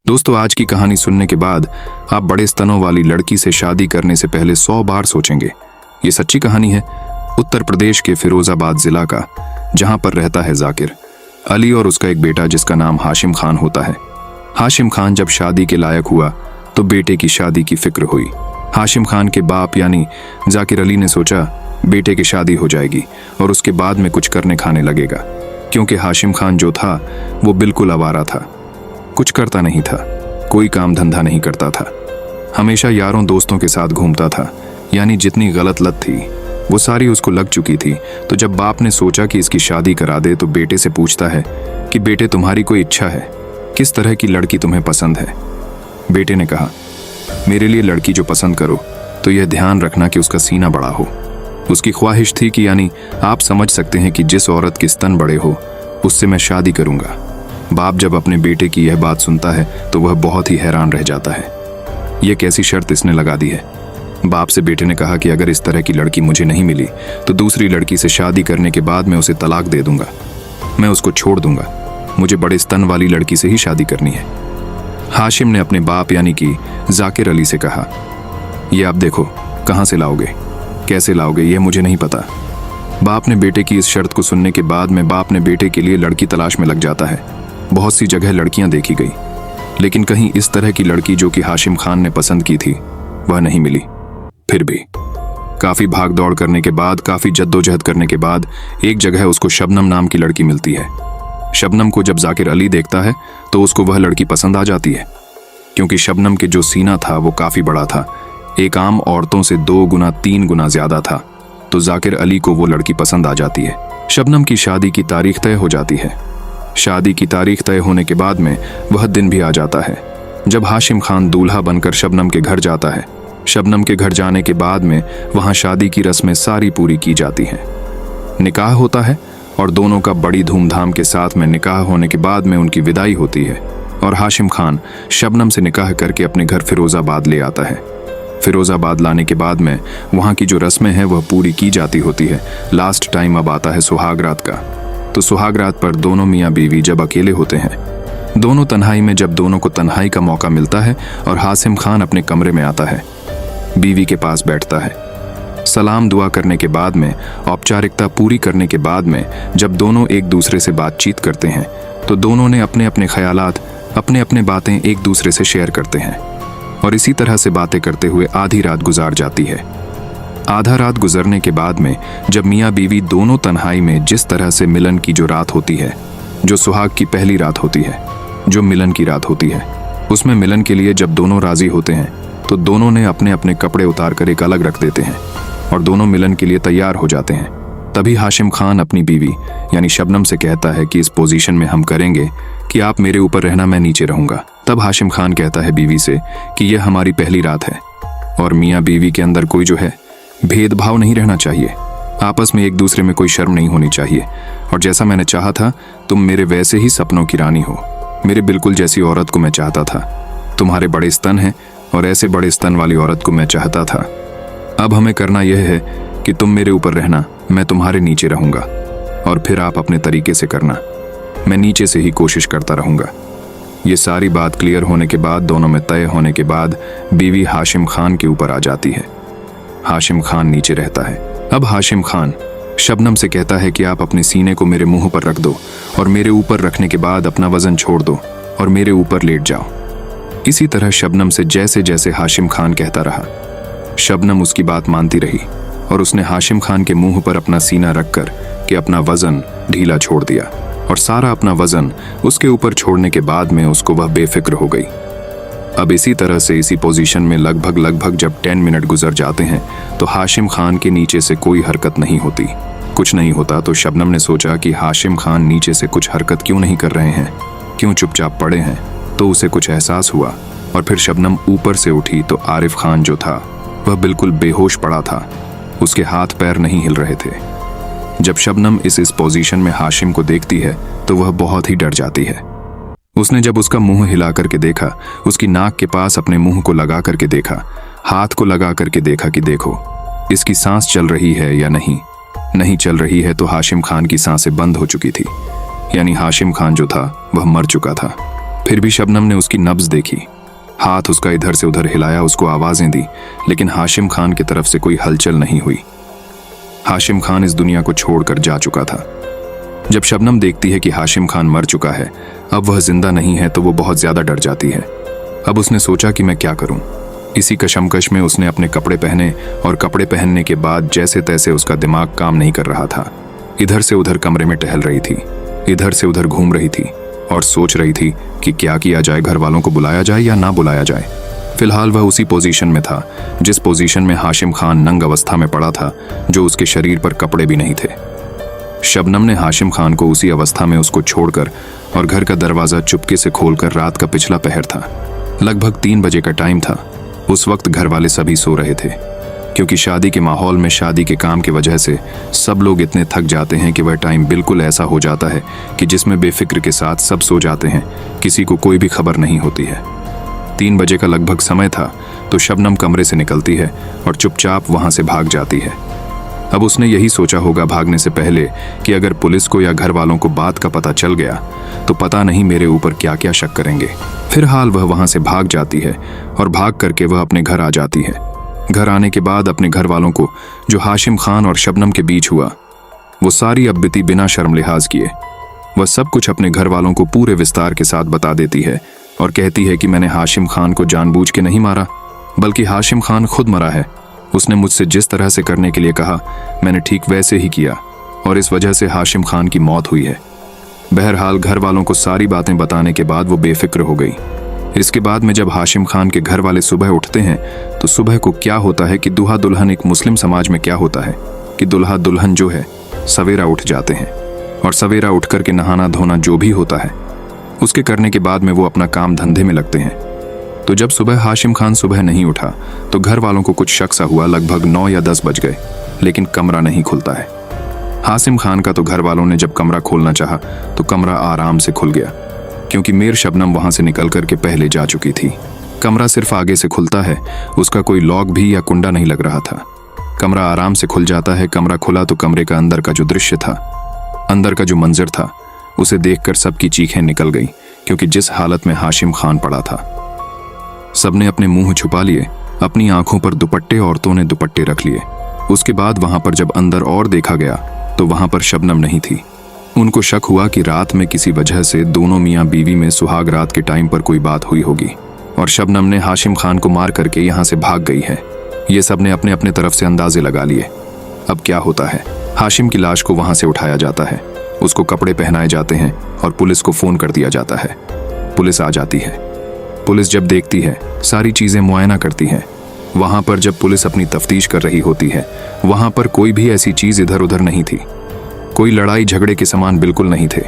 दोस्तों, आज की कहानी सुनने के बाद आप बड़े स्तनों वाली लड़की से शादी करने से पहले 100 बार सोचेंगे। ये सच्ची कहानी है उत्तर प्रदेश के फिरोजाबाद जिला का, जहां पर रहता है जाकिर अली और उसका एक बेटा जिसका नाम हाशिम खान होता है। हाशिम खान जब शादी के लायक हुआ तो बेटे की शादी की फिक्र हुई। हाशिम खान के बाप यानी जाकिर अली ने सोचा बेटे की शादी हो जाएगी और उसके बाद में कुछ करने खाने लगेगा, क्योंकि हाशिम खान जो था वो बिल्कुल आवारा था, कुछ करता नहीं था, कोई काम धंधा नहीं करता था, हमेशा यारों दोस्तों के साथ घूमता था। यानी जितनी गलत लत थी वो सारी उसको लग चुकी थी। तो जब बाप ने सोचा कि इसकी शादी करा दे तो बेटे से पूछता है कि बेटे तुम्हारी कोई इच्छा है, किस तरह की लड़की तुम्हें पसंद है। बेटे ने कहा मेरे लिए लड़की जो पसंद करो तो यह ध्यान रखना कि उसका सीना बड़ा हो। उसकी ख्वाहिश थी कि यानी आप समझ सकते हैं कि जिस औरत के स्तन बड़े हो उससे मैं शादी करूंगा। बाप जब अपने बेटे की यह बात सुनता है तो वह बहुत ही हैरान रह जाता है। यह कैसी शर्त इसने लगा दी है। बाप से बेटे ने कहा कि अगर इस तरह की लड़की मुझे नहीं मिली तो दूसरी लड़की से शादी करने के बाद मैं उसे तलाक दे दूंगा, मैं उसको छोड़ दूंगा, मुझे बड़े स्तन वाली लड़की से ही शादी करनी है। हाशिम ने अपने बाप यानी कि जाकिर अली से कहा यह आप देखो, कहाँ से लाओगे, कैसे लाओगे, यह मुझे नहीं पता। बाप ने बेटे की इस शर्त को सुनने के बाद में बाप ने बेटे के लिए लड़की तलाश में लग जाता है। बहुत सी जगह लड़कियां देखी गई, लेकिन कहीं इस तरह की लड़की जो कि हाशिम खान ने पसंद की थी वह नहीं मिली। फिर भी काफी भाग दौड़ करने के बाद, काफी जद्दोजहद करने के बाद एक जगह उसको शबनम नाम की लड़की मिलती है। शबनम को जब जाकिर अली देखता है तो उसको वह लड़की पसंद आ जाती है, क्योंकि शबनम के जो सीना था वो काफी बड़ा था, एक आम औरतों से 2 गुना 3 गुना ज्यादा था। तो जाकिर अली को वो लड़की पसंद आ जाती है। शबनम की शादी की तारीख तय हो जाती है। शादी की तारीख तय होने के बाद में वह दिन भी आ जाता है जब हाशिम खान दूल्हा बनकर शबनम के घर जाता है। शबनम के घर जाने के बाद में वहां शादी की रस्में सारी पूरी की जाती हैं। निकाह होता है और दोनों का बड़ी धूमधाम के साथ में निकाह होने के बाद में उनकी विदाई होती है और हाशिम खान शबनम से निकाह करके अपने घर फिरोजाबाद ले आता है। फिरोजाबाद लाने के बाद में वहां की जो रस्में हैं वह पूरी की जाती होती है। लास्ट टाइम अब आता है सुहागरात का। तो सुहागरात पर दोनों मियाँ बीवी जब अकेले होते हैं, दोनों तन्हाई में, जब दोनों को तन्हाई का मौका मिलता है और हाशिम खान अपने कमरे में आता है, बीवी के पास बैठता है। सलाम दुआ करने के बाद में, औपचारिकता पूरी करने के बाद में जब दोनों एक दूसरे से बातचीत करते हैं तो दोनों ने अपने अपने ख्यालात, अपने अपने बातें एक दूसरे से शेयर करते हैं और इसी तरह से बातें करते हुए आधी रात गुजार जाती है। आधा रात गुजरने के बाद में जब मियाँ बीवी दोनों तन्हाई में जिस तरह से मिलन की जो रात होती है, जो सुहाग की पहली रात होती है, जो मिलन की रात होती है, उसमें मिलन के लिए जब दोनों राजी होते हैं तो दोनों ने अपने अपने कपड़े उतार कर एक अलग रख देते हैं और दोनों मिलन के लिए तैयार हो जाते हैं। तभी हाशिम खान अपनी बीवी यानी शबनम से कहता है कि इस पोजीशन में हम करेंगे कि आप मेरे ऊपर रहना, मैं नीचे रहूंगा। तब हाशिम खान कहता है बीवी से कि यह हमारी पहली रात है और मियाँ बीवी के अंदर कोई जो है भेदभाव नहीं रहना चाहिए, आपस में एक दूसरे में कोई शर्म नहीं होनी चाहिए। और जैसा मैंने चाहा था तुम मेरे वैसे ही सपनों की रानी हो, मेरे बिल्कुल जैसी औरत को मैं चाहता था। तुम्हारे बड़े स्तन हैं और ऐसे बड़े स्तन वाली औरत को मैं चाहता था। अब हमें करना यह है कि तुम मेरे ऊपर रहना, मैं तुम्हारे नीचे रहूंगा और फिर आप अपने तरीके से करना, मैं नीचे से ही कोशिश करता रहूंगा। ये सारी बात क्लियर होने के बाद, दोनों में तय होने के बाद बीवी हाशिम खान के ऊपर आ जाती है। हाशिम खान नीचे रहता है। अब हाशिम खान शबनम से कहता है कि आप अपने सीने को मेरे मुंह पर रख दो और मेरे ऊपर रखने के बाद अपना वजन छोड़ दो और मेरे ऊपर लेट जाओ। इसी तरह शबनम से जैसे जैसे हाशिम खान कहता रहा, शबनम उसकी बात मानती रही और उसने हाशिम खान के मुंह पर अपना सीना रखकर के अपना वजन ढीला छोड़ दिया और सारा अपना वजन उसके ऊपर छोड़ने के बाद में उसको वह बेफिक्र हो गई। अब इसी तरह से इसी पोजीशन में लगभग जब 10 मिनट गुजर जाते हैं तो हाशिम खान के नीचे से कोई हरकत नहीं होती, कुछ नहीं होता। तो शबनम ने सोचा कि हाशिम खान नीचे से कुछ हरकत क्यों नहीं कर रहे हैं, क्यों चुपचाप पड़े हैं। तो उसे कुछ एहसास हुआ और फिर शबनम ऊपर से उठी तो आरिफ खान जो था वह बिल्कुल बेहोश पड़ा था, उसके हाथ पैर नहीं हिल रहे थे। जब शबनम इस पोजीशन में हाशिम को देखती है तो वह बहुत ही डर जाती है। उसने जब उसका मुंह हिला करके देखा, उसकी नाक के पास अपने मुंह को लगा करके देखा, हाथ को लगा करके देखा कि देखो इसकी सांस चल रही है या नहीं चल रही है। तो हाशिम खान की सांसें बंद हो चुकी थी, यानी हाशिम खान जो था वह मर चुका था। फिर भी शबनम ने उसकी नब्ज देखी, हाथ उसका इधर से उधर हिलाया, उसको आवाजें दी, लेकिन हाशिम खान की तरफ से कोई हलचल नहीं हुई। हाशिम खान इस दुनिया को छोड़कर जा चुका था। जब शबनम देखती है कि हाशिम खान मर चुका है, अब वह जिंदा नहीं है, तो वो बहुत ज्यादा डर जाती है। अब उसने सोचा कि मैं क्या करूं। इसी कशमकश में उसने अपने कपड़े पहने और कपड़े पहनने के बाद जैसे तैसे उसका दिमाग काम नहीं कर रहा था। इधर से उधर कमरे में टहल रही थी, इधर से उधर घूम रही थी और सोच रही थी कि क्या किया जाए, घर वालों को बुलाया जाए या ना बुलाया जाए। फिलहाल वह उसी पोजीशन में था जिस पोजीशन में हाशिम खान नंग अवस्था में पड़ा था, जो उसके शरीर पर कपड़े भी नहीं थे। शबनम ने हाशिम खान को उसी अवस्था में उसको छोड़कर और घर का दरवाजा चुपके से खोलकर, रात का पिछला पहर था, लगभग 3 बजे का टाइम था। उस वक्त घर वाले सभी सो रहे थे, क्योंकि शादी के माहौल में, शादी के काम की वजह से सब लोग इतने थक जाते हैं कि वह टाइम बिल्कुल ऐसा हो जाता है कि जिसमें बेफिक्र के साथ सब सो जाते हैं, किसी को कोई भी खबर नहीं होती है। 3 बजे का लगभग समय था तो शबनम कमरे से निकलती है और चुपचाप वहां से भाग जाती है। अब उसने यही सोचा होगा भागने से पहले कि अगर पुलिस को या घर वालों को बात का पता चल गया तो पता नहीं मेरे ऊपर क्या क्या शक करेंगे। फिलहाल वह वहां से भाग जाती है और भाग करके वह अपने घर आ जाती है। घर आने के बाद अपने घर वालों को जो हाशिम खान और शबनम के बीच हुआ, वो सारी अब बीती बिना शर्म लिहाज किए वह सब कुछ अपने घर वालों को पूरे विस्तार के साथ बता देती है और कहती है कि मैंने हाशिम खान को जानबूझ के नहीं मारा, बल्कि हाशिम खान खुद मरा है। उसने मुझसे जिस तरह से करने के लिए कहा, मैंने ठीक वैसे ही किया और इस वजह से हाशिम खान की मौत हुई है। बहरहाल घर वालों को सारी बातें बताने के बाद वो बेफिक्र हो गई। इसके बाद में जब हाशिम खान के घर वाले सुबह उठते हैं तो सुबह को क्या होता है कि दूल्हा दुल्हन, एक मुस्लिम समाज में क्या होता है कि दूल्हा दुल्हन जो है सवेरा उठ जाते हैं और सवेरा उठ करके नहाना धोना जो भी होता है उसके करने के बाद में वो अपना काम धंधे में लगते हैं। तो जब सुबह हाशिम खान सुबह नहीं उठा तो घर वालों को कुछ शक सा हुआ। लगभग 9 या 10 बज गए, लेकिन कमरा नहीं खुलता है। हाशिम खान का तो घर वालों ने जब कमरा खोलना चाहा तो कमरा आराम से खुल गया, क्योंकि मेर शबनम वहां से निकल करके पहले जा चुकी थी। कमरा सिर्फ आगे से खुलता है, उसका कोई लॉक भी या कुंडा नहीं लग रहा था। कमरा आराम से खुल जाता है। कमरा खुला तो कमरे का अंदर का जो दृश्य था, अंदर का जो मंजर था, उसे देखकर सबकी चीखें निकल गई, क्योंकि जिस हालत में हाशिम खान पड़ा था। सबने अपने मुंह छुपा लिए, अपनी आंखों पर दुपट्टे, औरतों ने दुपट्टे रख लिए। उसके बाद वहां पर जब अंदर और देखा गया तो वहां पर शबनम नहीं थी। उनको शक हुआ कि रात में किसी वजह से दोनों मियां बीवी में सुहाग रात के टाइम पर कोई बात हुई होगी और शबनम ने हाशिम खान को मार करके यहां से भाग गई है। ये सब ने अपने अपने तरफ से अंदाजे लगा लिए। अब क्या होता है, हाशिम की लाश को वहां से उठाया जाता है, उसको कपड़े पहनाए जाते हैं और पुलिस को फोन कर दिया जाता है। पुलिस आ जाती है। पुलिस जब देखती है, सारी चीजें मुआयना करती है। वहां पर जब पुलिस अपनी तफ्तीश कर रही होती है, वहां पर कोई भी ऐसी चीज इधर उधर नहीं थी, कोई लड़ाई झगड़े के सामान बिल्कुल नहीं थे।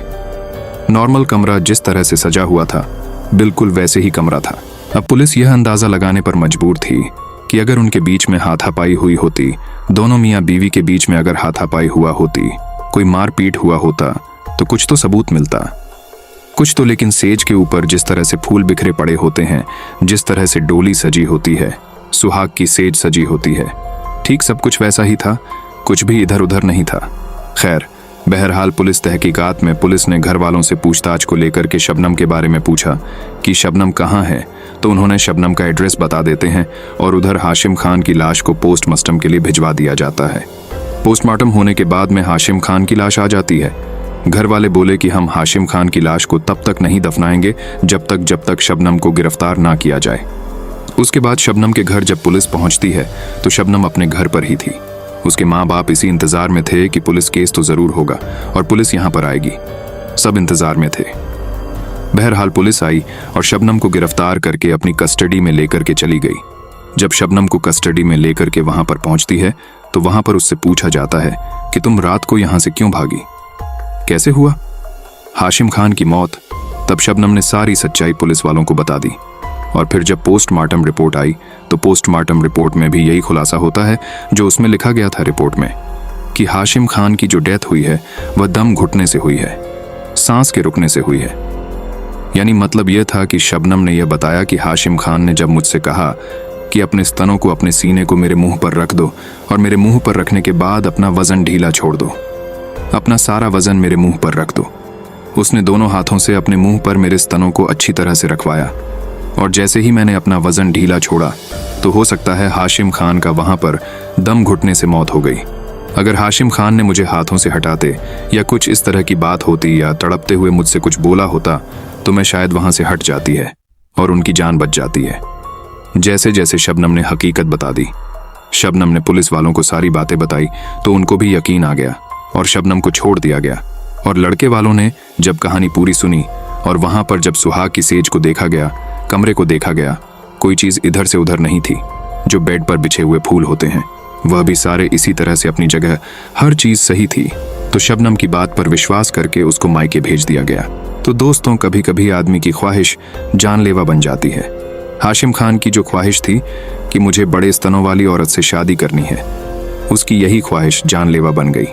नॉर्मल कमरा जिस तरह से सजा हुआ था बिल्कुल वैसे ही कमरा था। अब पुलिस यह अंदाजा लगाने पर मजबूर थी कि अगर उनके बीच में हाथापाई हुई होती, दोनों मियां बीवी के बीच में अगर हाथापाई हुआ होती, कोई मारपीट हुआ होता, तो कुछ तो सबूत मिलता, कुछ तो। लेकिन सेज के ऊपर जिस तरह से फूल बिखरे पड़े होते हैं, जिस तरह से डोली सजी होती है, सुहाग की सेज सजी होती है, ठीक सब कुछ वैसा ही था, कुछ भी इधर उधर नहीं था। खैर, बहरहाल पुलिस तहकीकात में पुलिस ने घर वालों से पूछताछ को लेकर के शबनम के बारे में पूछा कि शबनम कहाँ है, तो उन्होंने शबनम का एड्रेस बता देते हैं और उधर हाशिम खान की लाश को पोस्टमार्टम के लिए भिजवा दिया जाता है। पोस्टमार्टम होने के बाद में हाशिम खान की लाश आ जाती है। घर वाले बोले कि हम हाशिम खान की लाश को तब तक नहीं दफनाएंगे जब तक शबनम को गिरफ्तार ना किया जाए। उसके बाद शबनम के घर जब पुलिस पहुंचती है तो शबनम अपने घर पर ही थी। उसके माँ बाप इसी इंतजार में थे कि पुलिस केस तो जरूर होगा और पुलिस यहाँ पर आएगी। सब इंतजार में थे। बहरहाल पुलिस आई और शबनम को गिरफ्तार करके अपनी कस्टडी में लेकर के चली गई। जब शबनम को कस्टडी में लेकर के वहां पर पहुंचती है तो वहां पर उससे पूछा जाता है कि तुम रात को यहां से क्यों भागी, कैसे हुआ हाशिम खान की मौत। तब शबनम ने सारी सच्चाई पुलिस वालों को बता दी। और फिर जब पोस्टमार्टम रिपोर्ट आई तो पोस्टमार्टम रिपोर्ट में भी यही खुलासा होता है जो उसमें लिखा गया था रिपोर्ट में, कि हाशिम खान की जो डेथ हुई है वह दम घुटने से हुई है, सांस के रुकने से हुई है। यानी मतलब यह था कि शबनम ने यह बताया कि हाशिम खान ने जब मुझसे कहा कि अपने स्तनों को, अपने सीने को मेरे मुंह पर रख दो और मेरे मुंह पर रखने के बाद अपना वजन ढीला छोड़ दो, अपना सारा वजन मेरे मुंह पर रख दो, उसने दोनों हाथों से अपने मुंह पर मेरे स्तनों को अच्छी तरह से रखवाया और जैसे ही मैंने अपना वजन ढीला छोड़ा तो हो सकता है हाशिम खान का वहां पर दम घुटने से मौत हो गई। अगर हाशिम खान ने मुझे हाथों से हटाते या कुछ इस तरह की बात होती या तड़पते हुए मुझसे कुछ बोला होता तो मैं शायद वहां से हट जाती है और उनकी जान बच जाती है। जैसे जैसे शबनम ने हकीकत बता दी, शबनम ने पुलिस वालों को सारी बातें बताई तो उनको भी यकीन आ गया और शबनम को छोड़ दिया गया। और लड़के वालों ने जब कहानी पूरी सुनी और वहां पर जब सुहाग की सेज को देखा गया, कमरे को देखा गया, कोई चीज इधर से उधर नहीं थी। जो बेड पर बिछे हुए फूल होते हैं वह भी सारे इसी तरह से अपनी जगह, हर चीज सही थी। तो शबनम की बात पर विश्वास करके उसको मायके भेज दिया गया। तो दोस्तों, कभी कभी आदमी की ख्वाहिश जानलेवा बन जाती है। हाशिम खान की जो ख्वाहिश थी कि मुझे बड़े स्तनों वाली औरत से शादी करनी है, उसकी यही ख्वाहिश जानलेवा बन गई।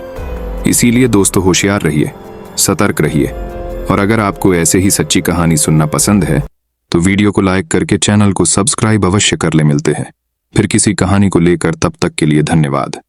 इसीलिए दोस्तों, होशियार रहिए, सतर्क रहिए। और अगर आपको ऐसे ही सच्ची कहानी सुनना पसंद है तो वीडियो को लाइक करके चैनल को सब्सक्राइब अवश्य कर ले। मिलते हैं फिर किसी कहानी को लेकर, तब तक के लिए धन्यवाद।